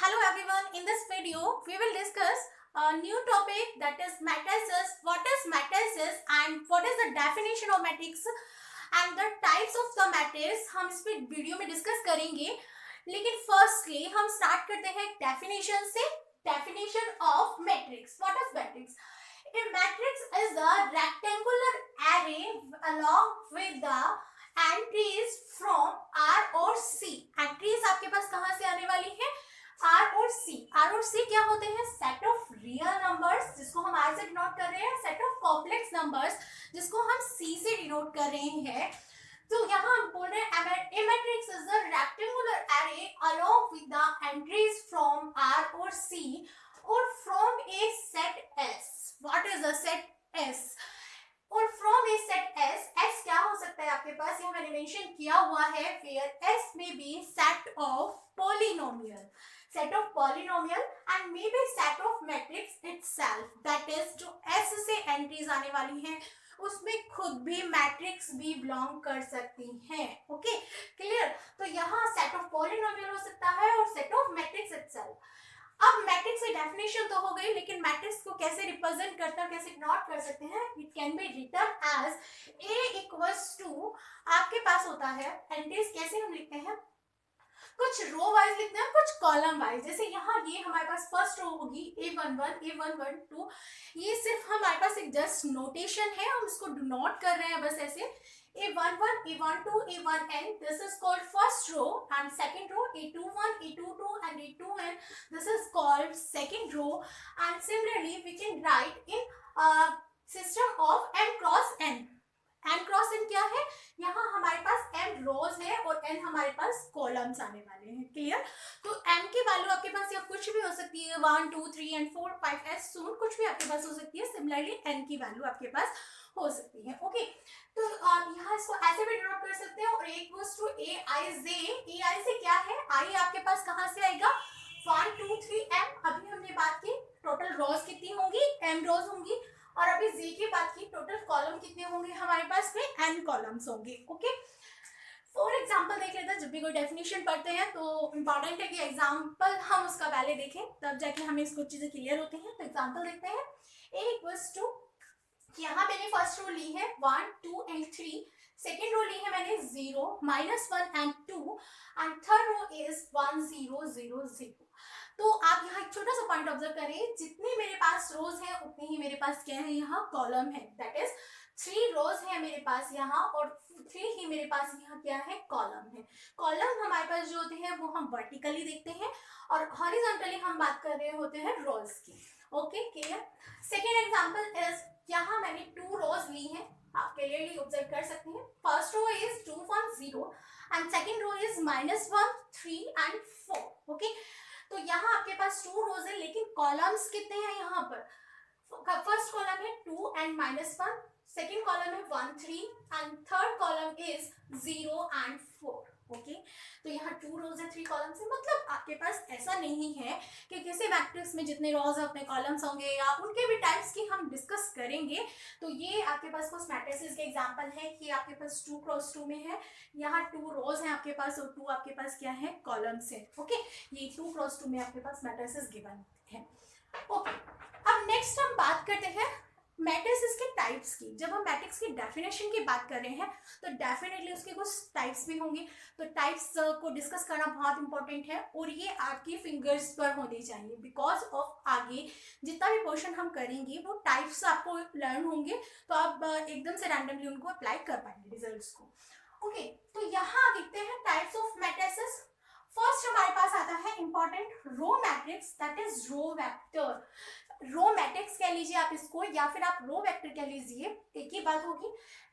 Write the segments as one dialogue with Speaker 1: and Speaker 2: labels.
Speaker 1: Hello everyone, in this video we will discuss a new topic, that is matrices. What is matrices and what is the definition of matrix and the types of the matrix हम इस video में discuss करेंगे. लेकिन firstly हम start करते हैं definition से. Definition of matrix. What is matrix? A matrix is a rectangular array along with the entries from R और C. Entries आपके पास कहाँ से आने वाली है? R और C. R और C क्या होते हैं? सेट ऑफ रियल नंबर्स जिसको हम R से डिनोट कर रहे हैं, सेट ऑफ कॉम्प्लेक्स नंबर्स जिसको हम C से डिनोट कर रहे हैं. तो यहाँ हम बोल रहे हैं a matrix is a rectangular array along with the entries from R or C or from a set S. What is a set S? और from a set S, S क्या हो सकता है आपके पास? यहाँ मैंने मेंशन किया हुआ है where S may be set of polynomial, set of polynomial and may be set of matrix itself. That is जो S से एंट्रीज आने वाली हैं उसमें खुद भी मैट्रिक्स भी बिलोंग कर सकती हैं. Okay, clear? तो यहाँ सेट ऑफ पॉलिनोमियल हो सकता है और सेट ऑफ मैट्रिक्स इटसेल्फ. अब मैट्रिक्स की डेफिनेशन तो हो गई, लेकिन मैट्रिक्स को कैसे रिप्रेजेंट करते हैं, कैसे नोट कर सकते हैं? It can be written as A equals to, आपके पास होता है एंट्रीज. कैसे हम लिखते हैं? कुछ रो वाइज लिखते हैं, कुछ कॉलम वाइज. जैसे यहाँ ये हमारे पास फर्स्ट रो होगी A11, A112. ये सिर्फ हमारे पास एक जस्ट नोटेशन है, हम इसको डिनोट कर रहे हैं बस ऐसे. A11, A12, A1n, this is called first row, and second row A21, A22 and A2n, this is called second row. And similarly we can write in system of m cross n. m cross n क्या है? यहाँ हमारे पास m रोज है और n हमारे पास columns आने वाले हैं. क्लियर? तो m की वैल्यू आपके पास या कुछ भी हो सकती है, 1 2 3 एंड 4 5 as soon कुछ भी आपके पास हो सकती है. सिमिलरली n की वैल्यू आपके पास हो सकती है. ओके, तो आप यहाँ इसको ऐसे भी डिनोट कर सकते हैं. और एक इक्वल्स टू ai से क्या है? i आपके पास कहाँ से आएगा? 1 2 3 m. अभी हमने बात की टोटल रोज कितनी होंगी? m रोज होंगी. और अभी z की बात की टोटल कॉलम कितने होंगे हमारे पास में? n कॉलम्स होंगे. ओके, फॉर एग्जाम्पल देख लेते हैं. जब भी कोई डेफिनेशन पढ़ते हैं तो इम्पॉर्टेंट है कि एग्जाम्पल हम उसका पहले देखें, तब जाके हमें इसको चीजें क्लियर होती हैं. तो एग्जाम्पल देखते हैं. a इक्वल्स टू, यहाँ मैंने फर्स्ट रो ली है 1 2 एंड 3. सेकेंड रो ली है मैंने 0 -1 and 2 and third row is 1 0 0 0. तो आप यहाँ एक छोटा सा पॉइंट ऑब्जर्व करें, जितनी मेरे पास रोज है उतनी ही मेरे पास क्या है? यहाँ कॉलम है. दैट इज 3 रोज है मेरे पास यहाँ और 3 ही मेरे पास यहाँ क्या है? कॉलम है. कॉलम हमारे पास जो होते हैं वो हम वर्टिकली देखते हैं और हॉरिजॉन्टली हम बात कर रहे होते हैं रोज की. Okay, clear? Second example is, यहाँ मैंने 2 रोज ली है, आप क्लियरली ऑब्जर्व कर सकते हैं. First row is 2 1 0 and second row is -1 3 and 4. Okay, तो यहाँ आपके पास 2 रोज है, लेकिन कॉलम्स कितने हैं यहाँ पर? फर्स्ट कॉलम है 2 एंड -1, सेकेंड कॉलम है 1 3 and third column is 0 and 4. Okay, तो यहाँ 2 रोज है 3 कॉलम्स है. मतलब आपके पास ऐसा नहीं है कि किसी मैट्रिक्स में जितने रोज है उतने कॉलम्स होंगे, या उनके भी टाइप्स की हम डिस्कस करेंगे. तो ये आपके पास कुछ मैट्रिसेस के एग्जांपल है कि आपके पास 2 क्रॉस 2 में है, यहाँ 2 रोज है आपके पास और 2 आपके पास क्या है? कॉलम्स है. ओके, ये 2 क्रॉस 2 में आपके पास मैट्रिसेस गिवन है. ओके, अब नेक्स्ट हम बात करते हैं मैट्रिसेस के टाइप्स की. जब हम मैट्रिक्स की डेफिनेशन की बात कर रहे हैं तो डेफिनेटली उसके कुछ टाइप्स भी होंगे. तो टाइप्स को डिस्कस करना बहुत इंपॉर्टेंट है और ये आपकी फिंगर्स पर होनी चाहिए, बिकॉज ऑफ आगे जितना भी पोर्शन हम करेंगे वो टाइप्स आपको लर्न होंगे, तो आप एकदम से रैंडमली उनको अप्लाई कर पाएंगे रिजल्ट्स को. ओके, तो यहाँ देखते हैं टाइप्स ऑफ मैट्रिसेस. फर्स्ट हमारे पास आता है important row matrix, that is row vector. Row matrix कह लीजिए आप इसको, या फिर आप रो वेक्टर कह लीजिए, एक ही बात होगी.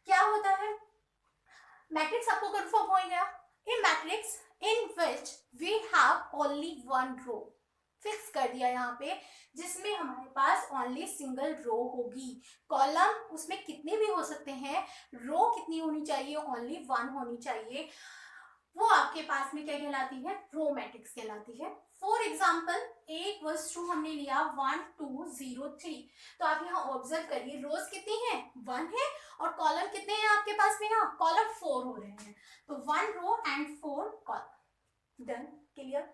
Speaker 1: क्या होता है? मैट्रिक्स आपको कंफर्म हो गया. A matrix in which we have only one row. Fix कर दिया यहाँ पे, जिसमें हमारे पास ओनली सिंगल रो होगी. कॉलम उसमें कितने भी हो सकते हैं, रो कितनी होनी चाहिए? ओनली 1 होनी चाहिए. वो आपके पास में क्या कहलाती है? रो मैट्रिक्स कहलाती है. For example A equals to हमने लिया 1 2 0 3. तो आप यहाँ ऑब्जर्व करिए रोज कितनी है? 1 है और कॉलम कितने हैं आपके पास में? यहाँ कॉलम 4 हो रहे हैं. तो 1 row and 4 column. Done, clear?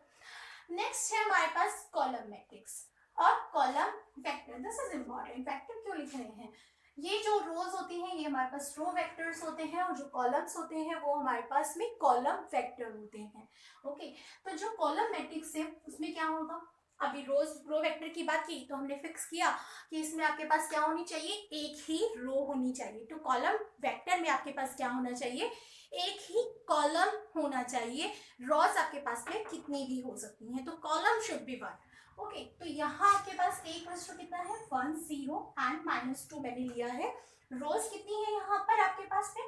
Speaker 1: Next है हमारे पास कॉलम मैट्रिक्स और column vector. This is important, vector क्यों लिख रहे हैं? ये जो रोज होती हैं ये हमारे पास रो वेक्टर्स होते हैं और जो कॉलम्स होते हैं वो हमारे पास में कॉलम वेक्टर होते हैं। ओके, तो जो कॉलम मैट्रिक्स है उसमें क्या होगा, अभी रो वेक्टर की बात की तो हमने फिक्स किया कि इसमें आपके पास क्या होनी चाहिए, एक ही रो होनी चाहिए। तो कॉलम वेक्टर में आपके पास क्या होना चाहिए, एक ही कॉलम होना चाहिए। रॉस आपके पास में कितनी भी हो सकती हैं, तो कॉलम शुड बी 1। ओके, तो यहाँ आपके पास एक वस्तु कितना है 1 0 एंड -2 मैंने लिया है। रोज कितनी है यहाँ पर आपके पास में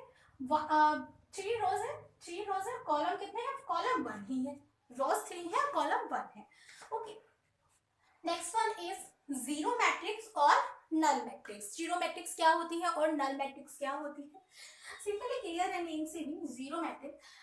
Speaker 1: 3 रोज है, 3 रोज है। कॉलम कितने हैं, कॉलम 1 ही है, रोज 3 है, कॉलम 1 है। Okay, next one is zero matrix और नल मैट्रिक्स। जीरो मैट्रिक्स क्या होती है और नल मैट्रिक्स क्या होती है? सिंपली क्लियर है नेम से भी। Zero matrix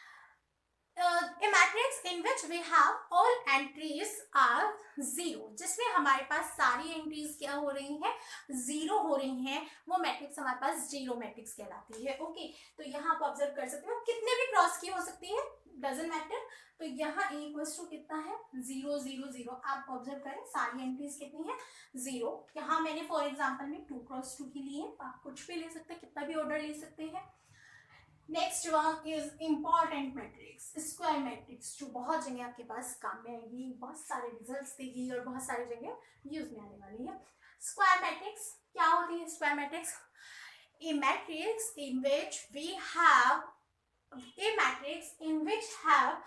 Speaker 1: a matrix in which we have all entries are zero, जिसमें हमारे पास सारी एंट्रीज क्या हो रही हैं, जीरो हो रही हैं, वो मैट्रिक्स हमारे पास जीरो मैट्रिक्स कहलाती है। ओके, तो यहाँ आप ऑब्जर्व कर सकते हो कितने भी क्रॉस की हो सकती है, डजंट मैटर। तो यहाँ एक वस्तु कितना है 0 0 0, आप ऑब्जर्व करें सारी एंट्रीज कितनी है 0। यहाँ मैंने फॉर एग्जाम्पल में 2 क्रॉस 2 की ली है, आप कुछ भी ले सकते हैं, कितना भी ऑर्डर ले सकते हैं। Next one is important matrix, square matrix, जो बहुत जगह आपके पास काम में आएगी, बहुत सारे रिजल्ट्स देगी और बहुत सारी जगह यूज में आने वाली है। स्क्वायर मैट्रिक्स क्या होती है? Square matrix a matrix in which we have a matrix in which have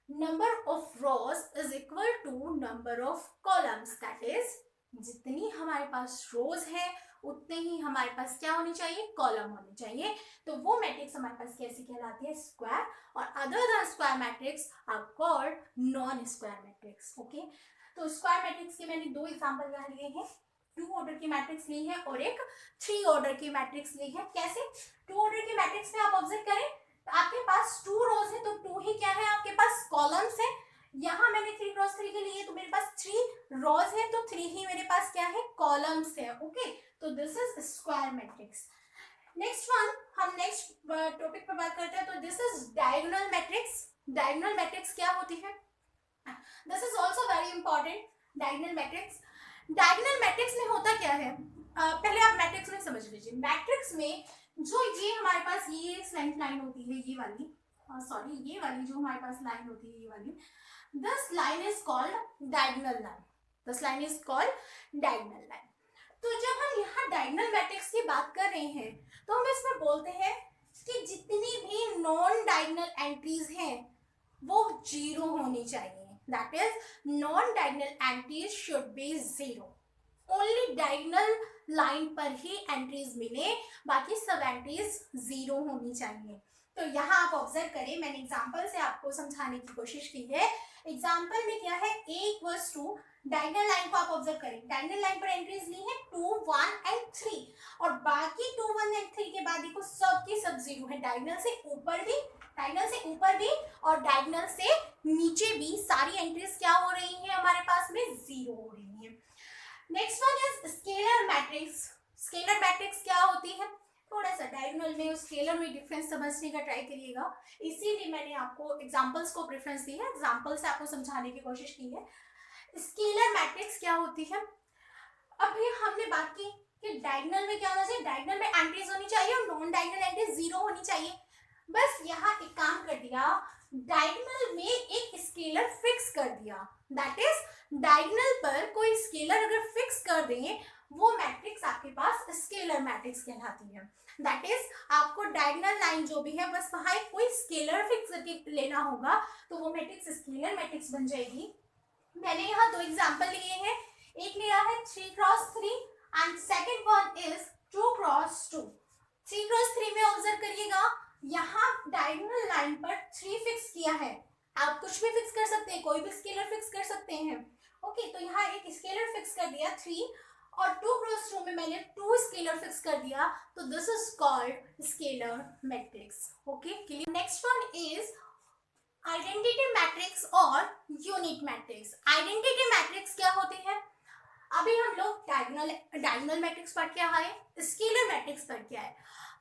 Speaker 1: number of rows is equal to number of columns, that is जितनी हमारे पास रोज है उतने ही हमारे पास क्या होनी चाहिए, कॉलम होने चाहिए। तो वो मैट्रिक्स हमारे पास कैसी कहलाती है, स्क्वायर। और other than square matrix are called non square matrix. Okay, तो स्क्वायर मैट्रिक्स के मैंने 2 एग्जांपल यहाँ लिए हैं, 2 ऑर्डर की मैट्रिक्स ली है और एक 3 ऑर्डर की मैट्रिक्स ली है। कैसे? 2 ऑर्डर की मैट्रिक्स में आप ऑब्जर्व करें तो आपके पास 2 रोज है, तो 2 ही क्या है आपके पास, कॉलम्स है। यहाँ मैंने 3 क्रॉस 3 के लिए तो मेरे पास 3 रोज है, तो 3 ही मेरे पास क्या है, कॉलम्स है। ओके, तो this is square matrix. Next one, हम नेक्स्ट टॉपिक पर बात करते हैं, तो this is diagonal matrix. Diagonal matrix क्या होती है? This is also very important, diagonal matrix. Diagonal matrix में होता क्या है, पहले आप मैट्रिक्स में समझ लीजिए। मैट्रिक्स में जो ये हमारे पास ये स्लैंट लाइन होती है, ये वाली सॉरी ये वाली जो हमारे पास लाइन होती है, ये वाली, this line is called diagonal line. This line is called diagonal line. तो जब हम यहाँ डायगोनल मैट्रिक्स की बात कर रहे हैं तो हम इसमें बोलते हैं कि जितनी भी नॉन डायगोनल एंट्रीज हैं वो जीरो होनी चाहिए। That is non diagonal entries should be zero. Only diagonal line पर ही एंट्रीज मिले, बाकी सब एंट्रीज जीरो होनी चाहिए। तो यहाँ आप ऑब्जर्व करें, मैंने एग्जांपल से आपको समझाने की कोशिश की है। एग्जांपल में क्या है, a equals to diagonal line को आप ऑब्जर्व करें, डायगोनल लाइन पर एंट्रीज ली है 2 1 एंड 3 और बाकी 2 1 एंड 3 के बाद देखो सब की सब जीरो है। डायगोनल से ऊपर भी, डायगोनल से ऊपर भी और डायगोनल से नीचे भी सारी एंट्रीज क्या हो रही है हमारे पास में, जीरो हो रही है। Next one is scalar matrix. Scalar matrix क्या होती है, थोड़ा सा डायगोनल में और स्केलर में डिफरेंस समझने का ट्राई करिएगा, इसीलिए मैंने आपको एग्जांपल्स को प्रेफरेंस दी है, एग्जांपल से आपको समझाने की कोशिश की है। स्केलर मैट्रिक्स क्या होती है, अभी हमने बात की कि डायगोनल में क्या होना चाहिए, डायगोनल में एंट्रीज होनी चाहिए और नॉन डायगोनल एंट्रीज जीरो होनी चाहिए। बस यहाँ एक काम कर दिया, डायगोनल में एक स्केलर फिक्स कर दिया। दैट इज डायगोनल पर कोई स्केलर अगर फिक्स कर दें वो मैट्रिक्स आपके पास स्केलर मैट्रिक्स कहलाती है। दैट इज आपको डायगोनल लाइन जो भी है बस वहां कोई स्केलर फिक्स करके लेना होगा तो वो मैट्रिक्स स्केलर मैट्रिक्स बन जाएगी। मैंने यहाँ 2 एग्जांपल लिए हैं, एक लिया है 3 cross 3 and second one is 2 cross 2। 3 cross 3 में ऑब्जर्व करिएगा, यहाँ डायगोनल लाइन पर 3 फिक्स किया है, आप कुछ भी फिक्स कर सकते हैं, कोई भी स्केलर फिक्स कर सकते हैं। ओके, तो यहाँ एक स्केलर फिक्स कर दिया 3 और 2 क्रॉस 2 में मैंने 2 स्केलर फिक्स कर दिया, तो this is called scalar matrix. Okay, next one is identity matrix और यूनिट मैट्रिक्स। आइडेंटिटी मैट्रिक्स क्या होती है, अभी हम लोग डायगोनल मैट्रिक्स पढ़ के आए, स्केलर मैट्रिक्स पढ़ के आए।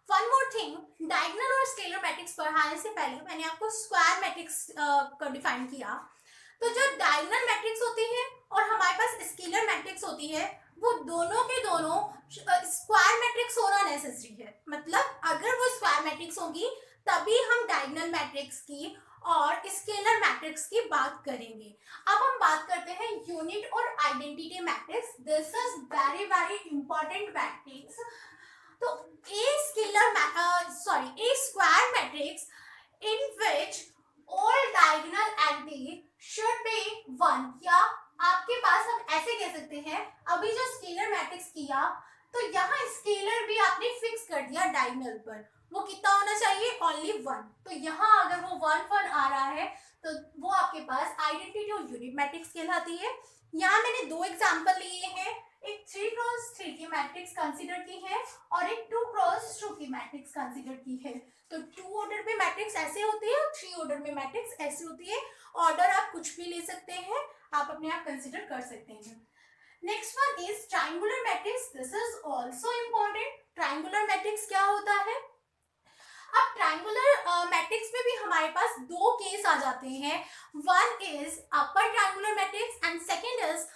Speaker 1: वन मोर थिंग, डायगोनल और स्केलर मैट्रिक्स पढ़ाने से पहले मैंने आपको स्क्वायर मैट्रिक्स को डिफाइन किया। तो जो डायगोनल मैट्रिक्स होती है और हमारे पास स्केलर मैट्रिक्स होती है, वो दोनों के दोनों स्क्वायर मैट्रिक्स होना नेसेसरी है। मतलब अगर वो स्क्वायर मैट्रिक्स होगी तभी हम डायगोनल मैट्रिक्स की और स्केलर मैट्रिक्स की बात करेंगे। अब हम बात करते हैं यूनिट और identity matrix. This is very very important matrix. तो a square matrix in which all diagonal entry should be 1, या आपके पास हम ऐसे कह सकते हैं, अभी जो स्केलर मैट्रिक्स किया तो यहाँ स्केलर भी आपने फिक्स कर दिया डायगोनल पर, वो कितना होना चाहिए, ओनली 1। तो यहाँ अगर वो 1 1 आ रहा है तो वो आपके पास आइडेंटिटी और यूनिट मैट्रिक्स कहलाती है। यहाँ मैंने दो एग्जांपल लिए हैं, एक 3x3 की मैट्रिक्स कंसीडर की है और एक 2x2 की मैट्रिक्स कंसीडर की है। तो 2 ऑर्डर में मैट्रिक्स ऐसे होती है और 3 ऑर्डर में मैट्रिक्स ऐसे होती है। ऑर्डर आप कुछ भी ले सकते हैं, आप अपने आप कंसीडर कर सकते हैं। Next one is triangular matrix. This is also important. Triangular matrix क्या होता है? अब ट्रायंगुलर मैट्रिक्स में भी हमारे पास दो केस आ जाते हैं। One is upper triangular matrix and second is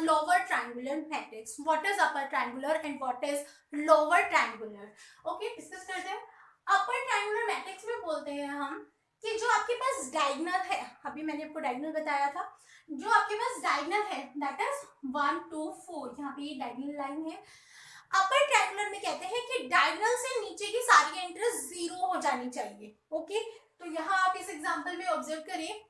Speaker 1: lower triangular matrix. What is upper triangular and what is lower triangular? Okay, discuss करते हैं। अपर ट्रायंगुलर मैट्रिक्स में बोलते हैं हम कि जो आपके पास डायगोनल है, अभी मैंने आपको डायगोनल बताया था, जो आपके पास डायगोनल है दैट इज 1 2 4, यहाँ पे ये डायगोनल लाइन है। अपर ट्रायंगुलर में कहते हैं कि डायगोनल से नीचे की सारी एंट्रीज 0 हो जानी चाहिए। ओके, तो यहाँ आप इस एग्जांपल में ऑब्जर्व करें,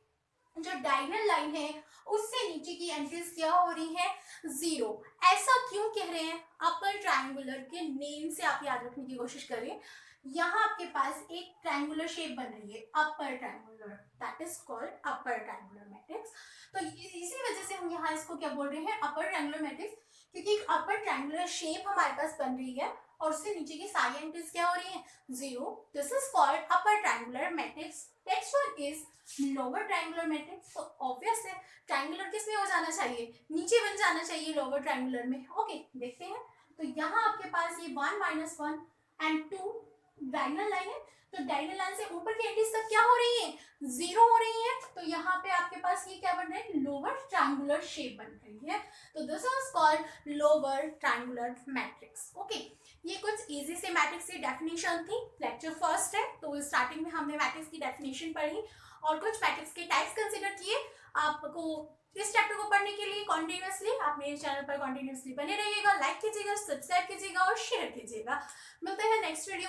Speaker 1: जो डायगोनल लाइन है उससे नीचे की एंट्रीज क्या हो रही है, 0। ऐसा क्यों कह रहे हैं? अपर ट्रायंगुलर के नेम से आप याद रखने की कोशिश करें। यहाँ आपके पास एक ट्रायंगुलर शेप बन रही है, upper triangular, that is called upper triangular matrix. तो इसी वजह से हम यहाँ इसको क्या बोल रहे हैं, अपर ट्रायंगुलर मैट्रिक्स, क्योंकि एक अपर ट्रायंगुलर शेप हमारे पास बन रही है और उससे नीचे की सारी एंट्रीज क्या हो रही है, 0। This is called upper triangular matrix. Next one is lower triangular matrix. तो ऑब्वियस है ट्रायंगुलर किस में हो जाना चाहिए, नीचे बन जाना चाहिए लोअर ट्रायंगुलर में। ओके, देखते हैं। तो यहाँ आपके पास ये 1 -1 एंड 2 डायगोनल लाइन है, तो डायगोनल लाइन से ऊपर की एंट्रीज तक क्या हो रही है, 0 हो रही है। तो यहाँ पे आपके पास ये क्या बन रहा है, लोअर ट्रायंगुलर शेप बन रही है। तो this is called lower triangular matrix. Okay, ये कुछ इजी से मैट्रिक्स की डेफिनेशन थी। लेक्चर फर्स्ट है तो स्टार्टिंग में हमने मैट्रिक्स की डेफिनेशन पढ़ी और कुछ मैट्रिक्स के टाइप्स कंसीडर किए। आपको इस चैप्टर को पढ़ने के लिए कॉन्टिन्यूसली आप मेरे चैनल पर कॉन्टिन्यूसली बने रहिएगा, लाइक कीजिएगा, सब्सक्राइब कीजिएगा और शेयर कीजिएगा। मिलते हैं नेक्स्ट वीडियो में।